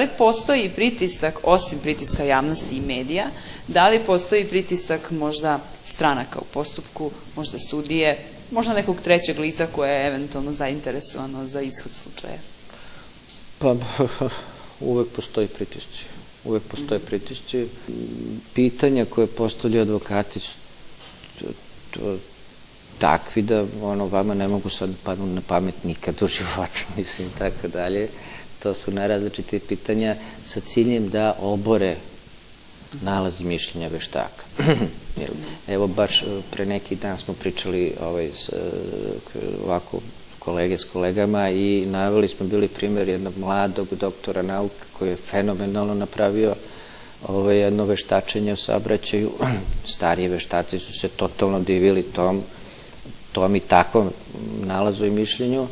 li postoji pritisak, osim pritiska javnosti i medija, da li postoji pritisak možda stranaka u postupku, možda sudije, možda nekog trećeg lica koje je eventualno zainteresovano za ishod slučaja? Pa, uvek postoji pritisci. Uvek postoje pritisci. Pitanja koje postavljaju advokati su takvi da vama ne mogu sad padnu na pamet nikad u životu, mislim, tako dalje. To su najrazličitije pitanja sa ciljem da obore nalaz i mišljenja veštaka. Evo, baš pre neki dan smo pričali ovako kolege s kolegama i naveli smo bili primjer jednog mladog doktora nauke koji je fenomenalno napravio jedno veštačenje u saobraćaju. Stariji veštaci su se totalno divili tom i takvom nalazu i mišljenju.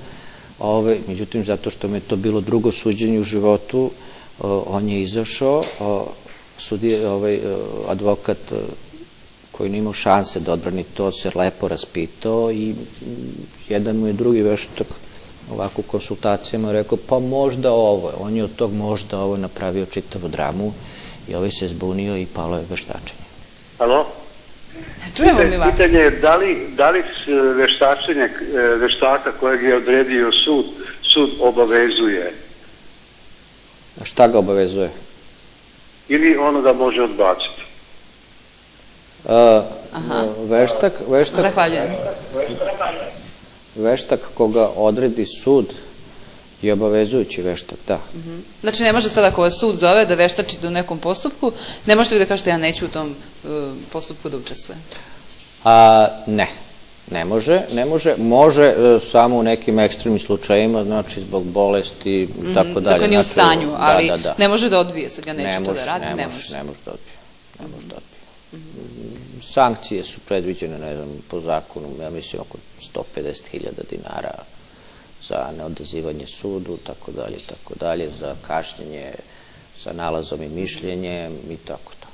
Međutim, zato što me to bilo drugo suđenje u životu, on je izašao, advokat koji nije imao šanse da odbrani to, se lepo raspitao i jedan mu je drugi veštak ovako u konsultacijama rekao, pa možda ovo. On je od tog možda ovo napravio čitavu dramu i ovaj se zbunio i palo je veštačenje. Alo? Čujemo mi vas. Pitanje je da li veštačenje veštaka kojeg je odredio sud obavezuje? A šta ga obavezuje? Ili ono da može odbaciti? Veštak koga odredi sud je obavezujući veštak, da. Znači ne može sad ako vas sud zove da veštačite u nekom postupku, ne možete vi da kažete ja neću u tom postupku da učestvujem? Ne može, može samo u nekim ekstremnim slučajima, znači zbog bolesti i tako dalje. Dakle nije u stanju, ali ne može da odbije, sad ja neću to da radim, ne može. Ne može da odbije. Sankcije su predviđene, ne znam, po zakonu, ja mislim oko 150.000 dinara za neodazivanje sudu, tako dalje, za kašnjenje sa nalazom i mišljenjem i tako to.